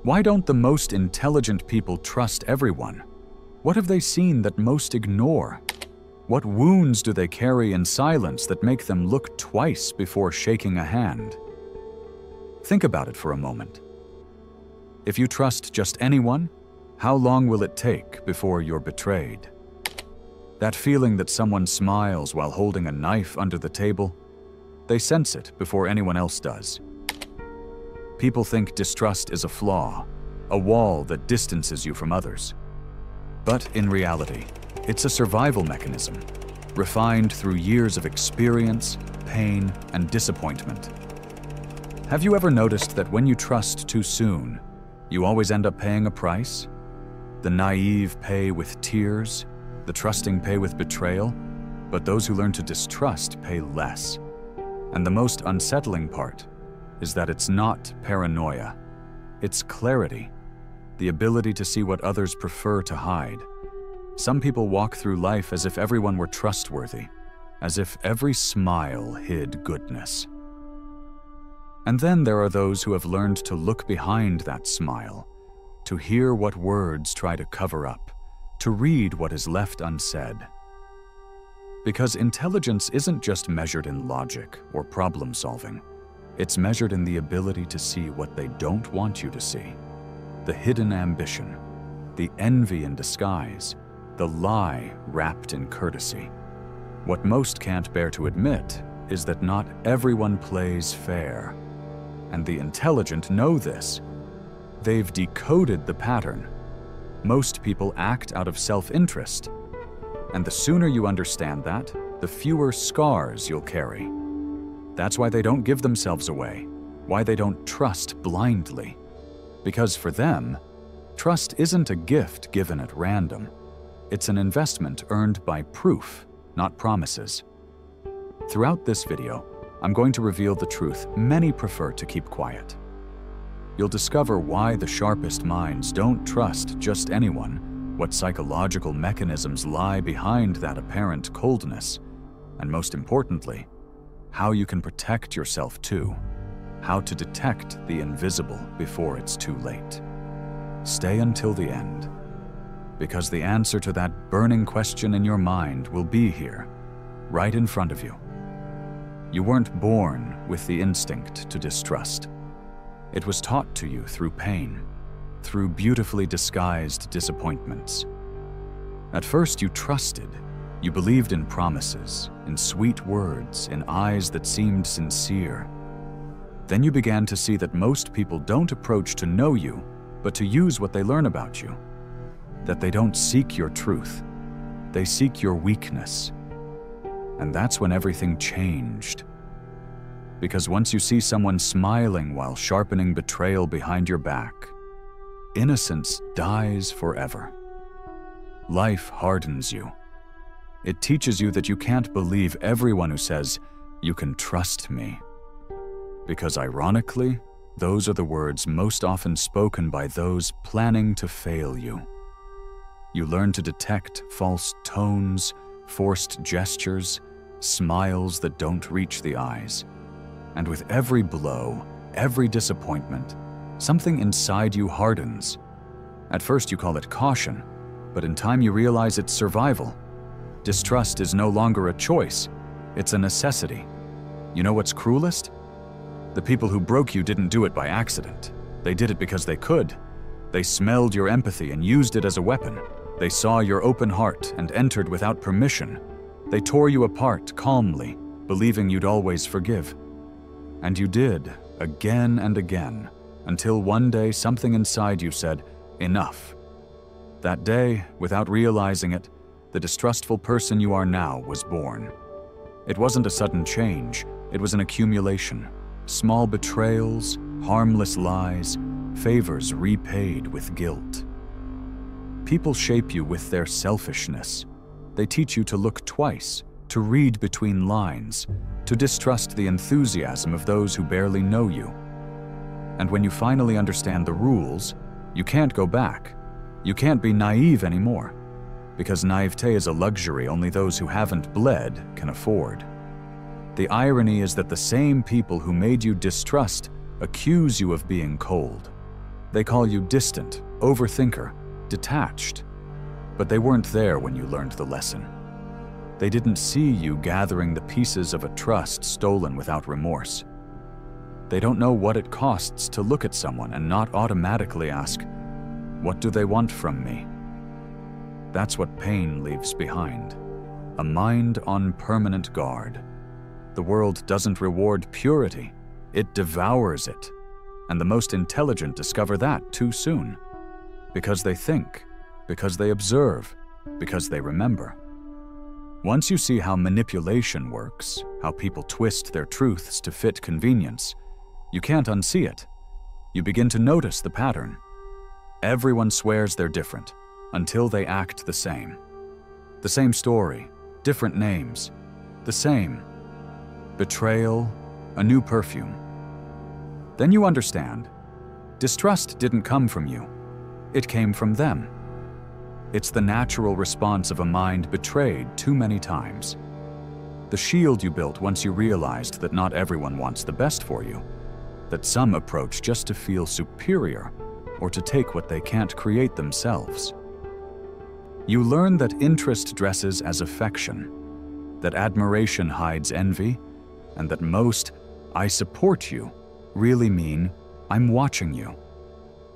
Why don't the most intelligent people trust everyone? What have they seen that most ignore? What wounds do they carry in silence that make them look twice before shaking a hand? Think about it for a moment. If you trust just anyone, how long will it take before you're betrayed? That feeling that someone smiles while holding a knife under the table, they sense it before anyone else does. People think distrust is a flaw, a wall that distances you from others. But in reality, it's a survival mechanism, refined through years of experience, pain, and disappointment. Have you ever noticed that when you trust too soon, you always end up paying a price? The naive pay with tears, the trusting pay with betrayal, but those who learn to distrust pay less. And the most unsettling part is that it's not paranoia. It's clarity, the ability to see what others prefer to hide. Some people walk through life as if everyone were trustworthy, as if every smile hid goodness. And then there are those who have learned to look behind that smile, to hear what words try to cover up, to read what is left unsaid. Because intelligence isn't just measured in logic or problem solving. It's measured in the ability to see what they don't want you to see. The hidden ambition, the envy in disguise, the lie wrapped in courtesy. What most can't bear to admit is that not everyone plays fair. And the intelligent know this. They've decoded the pattern. Most people act out of self-interest. And the sooner you understand that, the fewer scars you'll carry. That's why they don't give themselves away, why they don't trust blindly. Because for them, trust isn't a gift given at random. It's an investment earned by proof, not promises. Throughout this video, I'm going to reveal the truth many prefer to keep quiet. You'll discover why the sharpest minds don't trust just anyone, what psychological mechanisms lie behind that apparent coldness, and most importantly, how you can protect yourself too, how to detect the invisible before it's too late. Stay until the end, because the answer to that burning question in your mind will be here, right in front of you. You weren't born with the instinct to distrust. It was taught to you through pain, through beautifully disguised disappointments. At first you trusted. You believed in promises, in sweet words, in eyes that seemed sincere. Then you began to see that most people don't approach to know you, but to use what they learn about you. That they don't seek your truth. They seek your weakness. And that's when everything changed. Because once you see someone smiling while sharpening betrayal behind your back, innocence dies forever. Life hardens you. It teaches you that you can't believe everyone who says, "You can trust me." Because ironically, those are the words most often spoken by those planning to fail you. You learn to detect false tones, forced gestures, smiles that don't reach the eyes. And with every blow, every disappointment, something inside you hardens. At first you call it caution, but in time you realize it's survival. Distrust is no longer a choice, it's a necessity. You know what's cruelest? The people who broke you didn't do it by accident. They did it because they could. They smelled your empathy and used it as a weapon. They saw your open heart and entered without permission. They tore you apart calmly, believing you'd always forgive. And you did, again and again, until one day something inside you said, "Enough." That day, without realizing it, the distrustful person you are now was born. It wasn't a sudden change, it was an accumulation. Small betrayals, harmless lies, favors repaid with guilt. People shape you with their selfishness. They teach you to look twice, to read between lines, to distrust the enthusiasm of those who barely know you. And when you finally understand the rules, you can't go back. You can't be naive anymore, because naivete is a luxury only those who haven't bled can afford. The irony is that the same people who made you distrust accuse you of being cold. They call you distant, overthinker, detached. But they weren't there when you learned the lesson. They didn't see you gathering the pieces of a trust stolen without remorse. They don't know what it costs to look at someone and not automatically ask, "What do they want from me?" That's what pain leaves behind. A mind on permanent guard. The world doesn't reward purity, it devours it. And the most intelligent discover that too soon. Because they think, because they observe, because they remember. Once you see how manipulation works, how people twist their truths to fit convenience, you can't unsee it. You begin to notice the pattern. Everyone swears they're different until they act the same. The same story, different names, the same. Betrayal, a new perfume. Then you understand. Distrust didn't come from you. It came from them. It's the natural response of a mind betrayed too many times. The shield you built once you realized that not everyone wants the best for you, that some approach just to feel superior or to take what they can't create themselves. You learn that interest dresses as affection, that admiration hides envy, and that most "I support you" really mean "I'm watching you."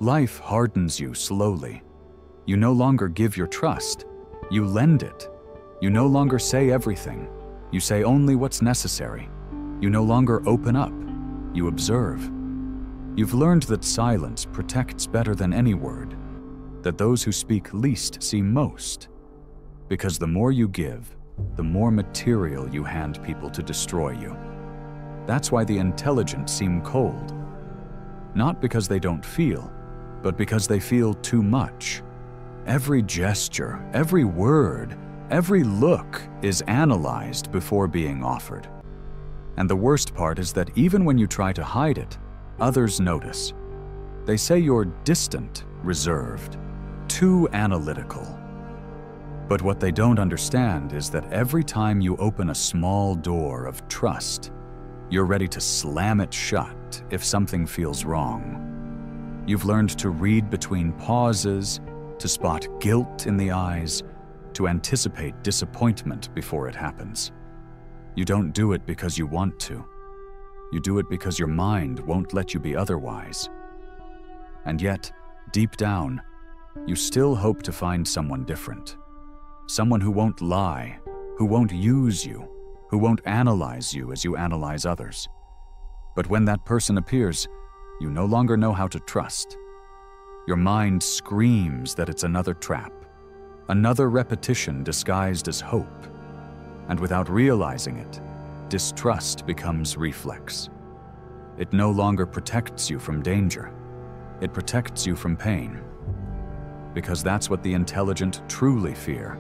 Life hardens you slowly. You no longer give your trust, you lend it. You no longer say everything, you say only what's necessary. You no longer open up, you observe. You've learned that silence protects better than any word, that those who speak least see most. Because the more you give, the more material you hand people to destroy you. That's why the intelligent seem cold. Not because they don't feel, but because they feel too much. Every gesture, every word, every look is analyzed before being offered. And the worst part is that even when you try to hide it, others notice. They say you're distant, reserved, too analytical. But what they don't understand is that every time you open a small door of trust, you're ready to slam it shut if something feels wrong. You've learned to read between pauses, to spot guilt in the eyes, to anticipate disappointment before it happens. You don't do it because you want to. You do it because your mind won't let you be otherwise. And yet, deep down, you still hope to find someone different. Someone who won't lie, who won't use you, who won't analyze you as you analyze others. But when that person appears, you no longer know how to trust. Your mind screams that it's another trap, another repetition disguised as hope. And without realizing it, distrust becomes reflex. It no longer protects you from danger. It protects you from pain. Because that's what the intelligent truly fear.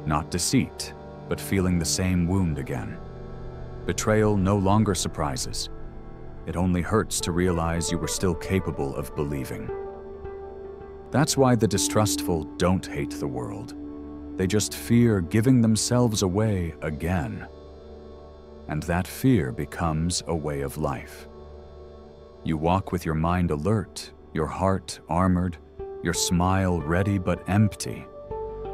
Not deceit, but feeling the same wound again. Betrayal no longer surprises. It only hurts to realize you were still capable of believing. That's why the distrustful don't hate the world. They just fear giving themselves away again. And that fear becomes a way of life. You walk with your mind alert, your heart armored, your smile ready but empty,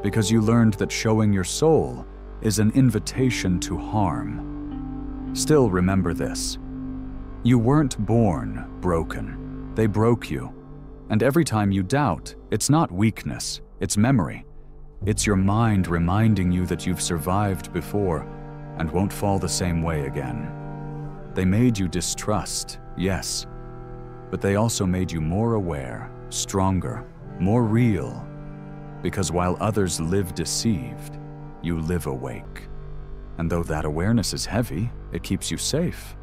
because you learned that showing your soul is an invitation to harm. Still remember this. You weren't born broken. They broke you. And every time you doubt, it's not weakness, it's memory. It's your mind reminding you that you've survived before and won't fall the same way again. They made you distrust, yes, but they also made you more aware, stronger, more real. Because while others live deceived, you live awake. And though that awareness is heavy, it keeps you safe.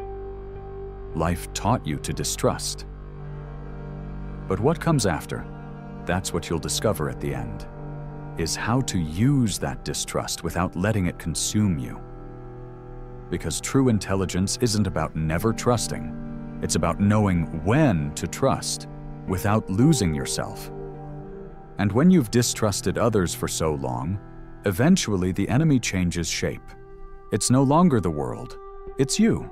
Life taught you to distrust. But what comes after, that's what you'll discover at the end, is how to use that distrust without letting it consume you. Because true intelligence isn't about never trusting, it's about knowing when to trust without losing yourself. And when you've distrusted others for so long, eventually the enemy changes shape. It's no longer the world, it's you.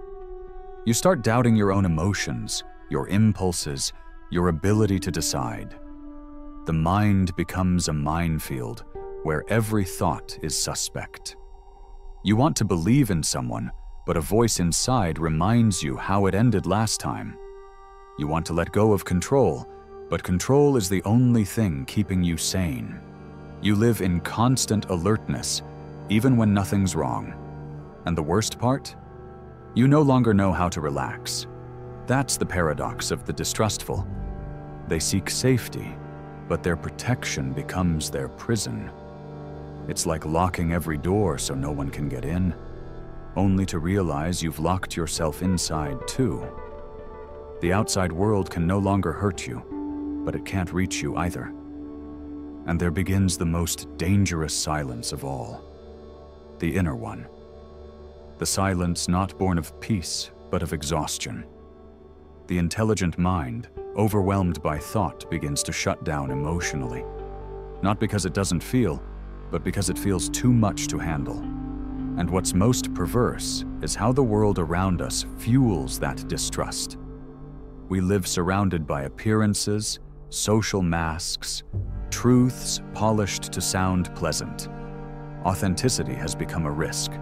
You start doubting your own emotions, your impulses, your ability to decide. The mind becomes a minefield where every thought is suspect. You want to believe in someone, but a voice inside reminds you how it ended last time. You want to let go of control, but control is the only thing keeping you sane. You live in constant alertness, even when nothing's wrong. And the worst part? You no longer know how to relax. That's the paradox of the distrustful. They seek safety, but their protection becomes their prison. It's like locking every door so no one can get in, only to realize you've locked yourself inside too. The outside world can no longer hurt you, but it can't reach you either. And there begins the most dangerous silence of all, the inner one. The silence not born of peace, but of exhaustion. The intelligent mind, overwhelmed by thought, begins to shut down emotionally. Not because it doesn't feel, but because it feels too much to handle. And what's most perverse is how the world around us fuels that distrust. We live surrounded by appearances, social masks, truths polished to sound pleasant. Authenticity has become a risk.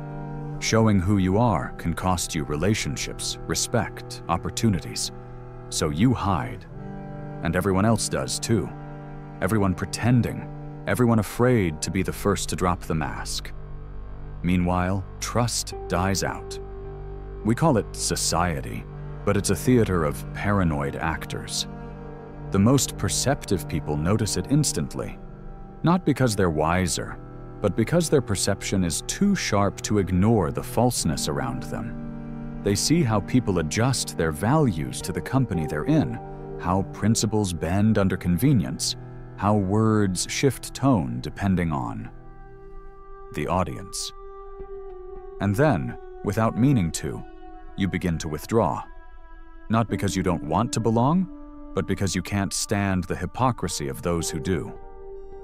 Showing who you are can cost you relationships, respect, opportunities. So you hide. And everyone else does too. Everyone pretending, everyone afraid to be the first to drop the mask. Meanwhile, trust dies out. We call it society, but it's a theater of paranoid actors. The most perceptive people notice it instantly, not because they're wiser, but because their perception is too sharp to ignore the falseness around them. They see how people adjust their values to the company they're in, how principles bend under convenience, how words shift tone depending on the audience. And then, without meaning to, you begin to withdraw. Not because you don't want to belong, but because you can't stand the hypocrisy of those who do.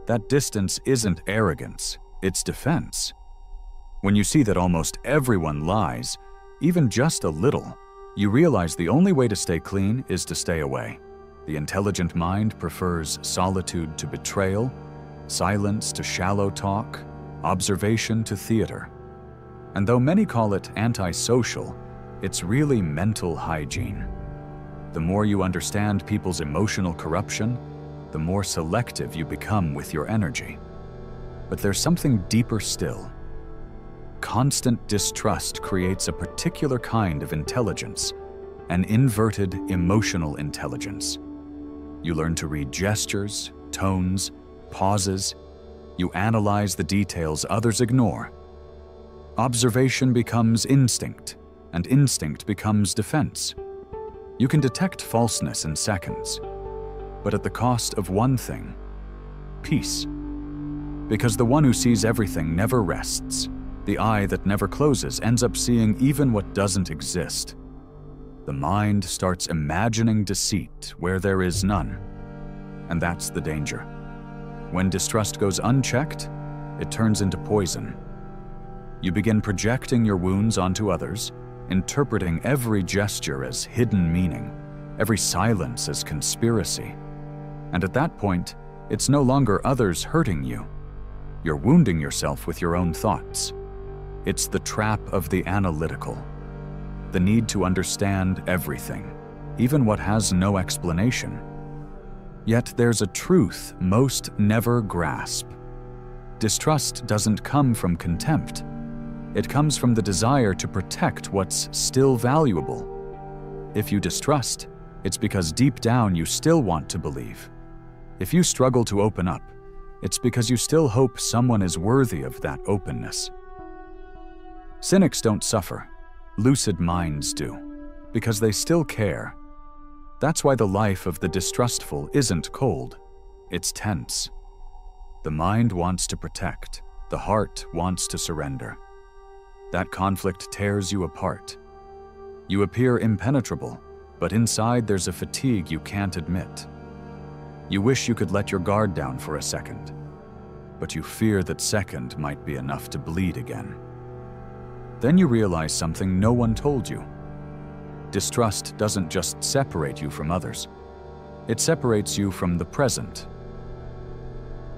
That distance isn't arrogance, it's defense. When you see that almost everyone lies, even just a little, you realize the only way to stay clean is to stay away. The intelligent mind prefers solitude to betrayal, silence to shallow talk, observation to theater. And though many call it antisocial, it's really mental hygiene. The more you understand people's emotional corruption, the more selective you become with your energy. But there's something deeper still. Constant distrust creates a particular kind of intelligence, an inverted emotional intelligence. You learn to read gestures, tones, pauses. You analyze the details others ignore. Observation becomes instinct, and instinct becomes defense. You can detect falseness in seconds, but at the cost of one thing: peace. Because the one who sees everything never rests. The eye that never closes ends up seeing even what doesn't exist. The mind starts imagining deceit where there is none. And that's the danger. When distrust goes unchecked, it turns into poison. You begin projecting your wounds onto others, interpreting every gesture as hidden meaning, every silence as conspiracy. And at that point, it's no longer others hurting you. You're wounding yourself with your own thoughts. It's the trap of the analytical. The need to understand everything, even what has no explanation. Yet there's a truth most never grasp. Distrust doesn't come from contempt. It comes from the desire to protect what's still valuable. If you distrust, it's because deep down you still want to believe. If you struggle to open up, it's because you still hope someone is worthy of that openness. Cynics don't suffer. Lucid minds do, because they still care. That's why the life of the distrustful isn't cold. It's tense. The mind wants to protect. The heart wants to surrender. That conflict tears you apart. You appear impenetrable, but inside there's a fatigue you can't admit. You wish you could let your guard down for a second, but you fear that second might be enough to bleed again. Then you realize something no one told you. Distrust doesn't just separate you from others. It separates you from the present.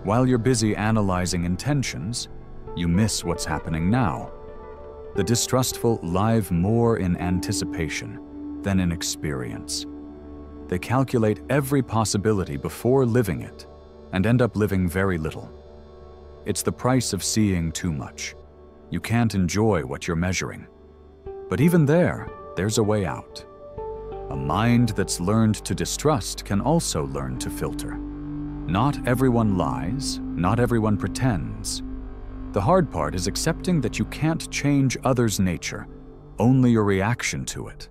While you're busy analyzing intentions, you miss what's happening now. The distrustful live more in anticipation than in experience. They calculate every possibility before living it and end up living very little. It's the price of seeing too much. You can't enjoy what you're measuring. But even there's a way out. A mind that's learned to distrust can also learn to filter. Not everyone lies, not everyone pretends. The hard part is accepting that you can't change others' nature, only your reaction to it.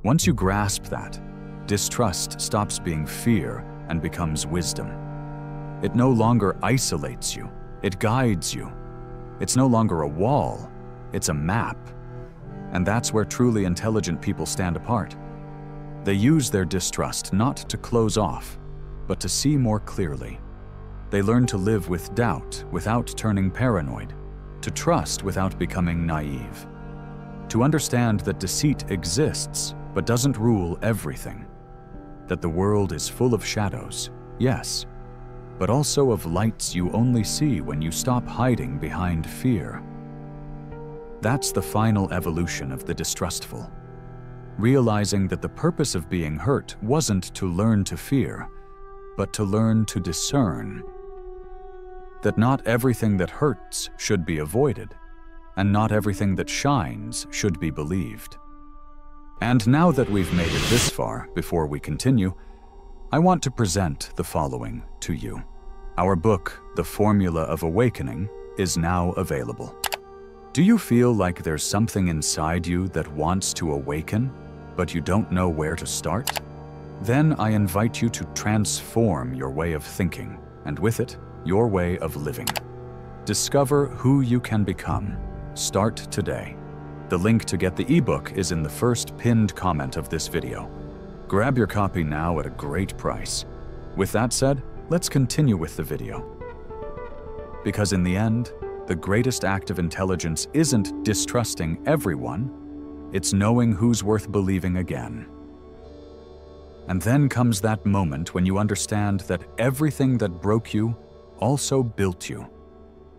Once you grasp that, distrust stops being fear and becomes wisdom. It no longer isolates you, it guides you. It's no longer a wall, it's a map. And that's where truly intelligent people stand apart. They use their distrust not to close off, but to see more clearly. They learn to live with doubt without turning paranoid, to trust without becoming naive, to understand that deceit exists but doesn't rule everything, that the world is full of shadows, yes, but also of lights you only see when you stop hiding behind fear. That's the final evolution of the distrustful. Realizing that the purpose of being hurt wasn't to learn to fear, but to learn to discern. That not everything that hurts should be avoided, and not everything that shines should be believed. And now that we've made it this far, before we continue, I want to present the following to you. Our book, The Formula of Awakening, is now available. Do you feel like there's something inside you that wants to awaken, but you don't know where to start? Then I invite you to transform your way of thinking, and with it, your way of living. Discover who you can become. Start today. The link to get the ebook is in the first pinned comment of this video. Grab your copy now at a great price. With that said, let's continue with the video. Because in the end, the greatest act of intelligence isn't distrusting everyone, it's knowing who's worth believing again. And then comes that moment when you understand that everything that broke you also built you.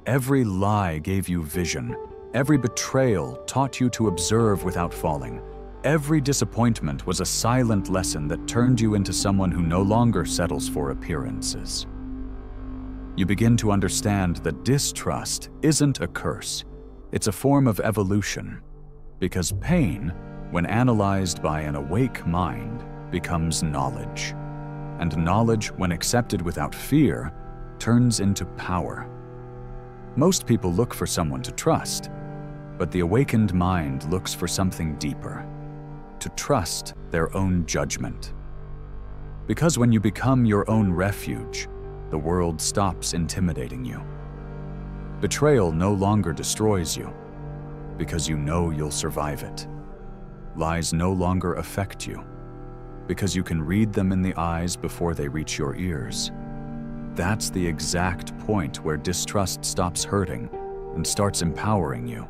Every lie gave you vision. Every betrayal taught you to observe without falling. Every disappointment was a silent lesson that turned you into someone who no longer settles for appearances. You begin to understand that distrust isn't a curse. It's a form of evolution. Because pain, when analyzed by an awake mind, becomes knowledge. And knowledge, when accepted without fear, turns into power. Most people look for someone to trust, but the awakened mind looks for something deeper, to trust their own judgment. Because when you become your own refuge, the world stops intimidating you. Betrayal no longer destroys you, because you know you'll survive it. Lies no longer affect you, because you can read them in the eyes before they reach your ears. That's the exact point where distrust stops hurting and starts empowering you.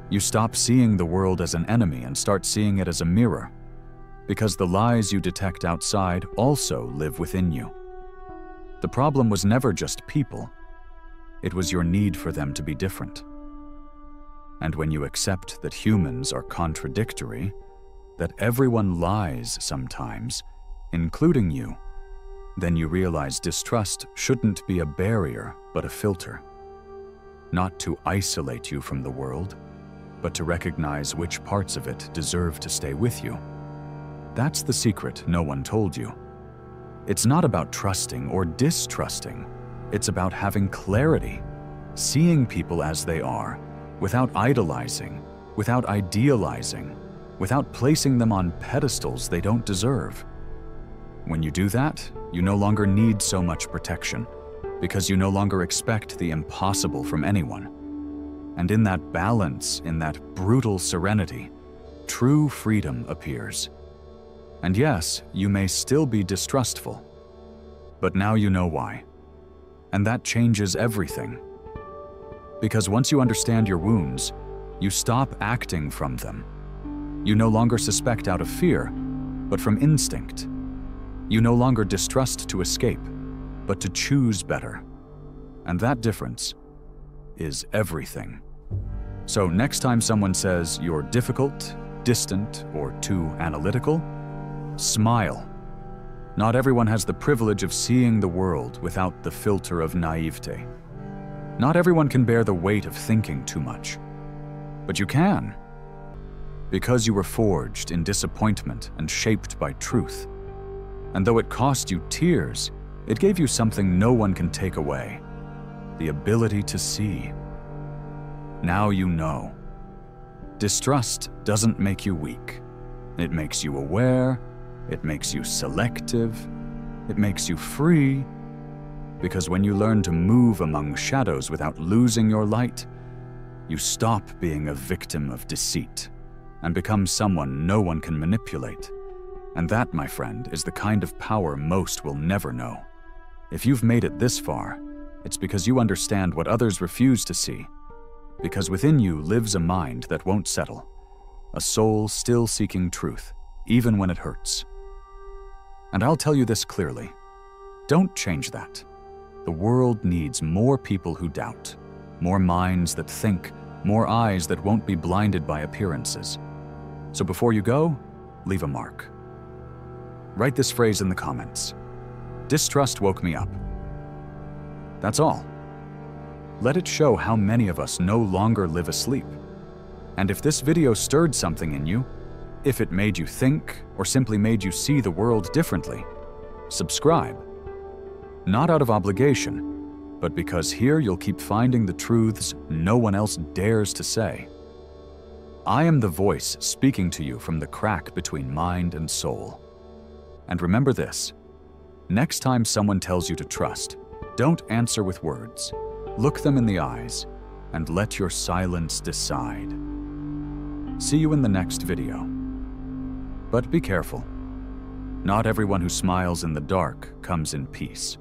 You stop seeing the world as an enemy and start seeing it as a mirror, because the lies you detect outside also live within you. The problem was never just people. It was your need for them to be different. And when you accept that humans are contradictory, that everyone lies sometimes, including you, then you realize distrust shouldn't be a barrier, but a filter. Not to isolate you from the world, but to recognize which parts of it deserve to stay with you. That's the secret no one told you. It's not about trusting or distrusting. It's about having clarity, seeing people as they are, without idolizing, without idealizing, without placing them on pedestals they don't deserve. When you do that, you no longer need so much protection, because you no longer expect the impossible from anyone. And in that balance, in that brutal serenity, true freedom appears. And yes, you may still be distrustful, but now you know why. And that changes everything. Because once you understand your wounds, you stop acting from them. You no longer suspect out of fear, but from instinct. You no longer distrust to escape, but to choose better. And that difference is everything. So next time someone says you're difficult, distant, or too analytical, smile. Not everyone has the privilege of seeing the world without the filter of naivety. Not everyone can bear the weight of thinking too much. But you can. Because you were forged in disappointment and shaped by truth. And though it cost you tears, it gave you something no one can take away: the ability to see. Now you know. Distrust doesn't make you weak. It makes you aware, it makes you selective, it makes you free. Because when you learn to move among shadows without losing your light, you stop being a victim of deceit and become someone no one can manipulate. And that, my friend, is the kind of power most will never know. If you've made it this far, it's because you understand what others refuse to see. Because within you lives a mind that won't settle, a soul still seeking truth, even when it hurts. And I'll tell you this clearly: don't change that. The world needs more people who doubt, more minds that think, more eyes that won't be blinded by appearances. So before you go, leave a mark. Write this phrase in the comments: "Distrust woke me up." That's all. Let it show how many of us no longer live asleep. And if this video stirred something in you, if it made you think or simply made you see the world differently, subscribe. Not out of obligation, but because here you'll keep finding the truths no one else dares to say. I am the voice speaking to you from the crack between mind and soul. And remember this: next time someone tells you to trust, don't answer with words. Look them in the eyes and let your silence decide. See you in the next video. But be careful. Not everyone who smiles in the dark comes in peace.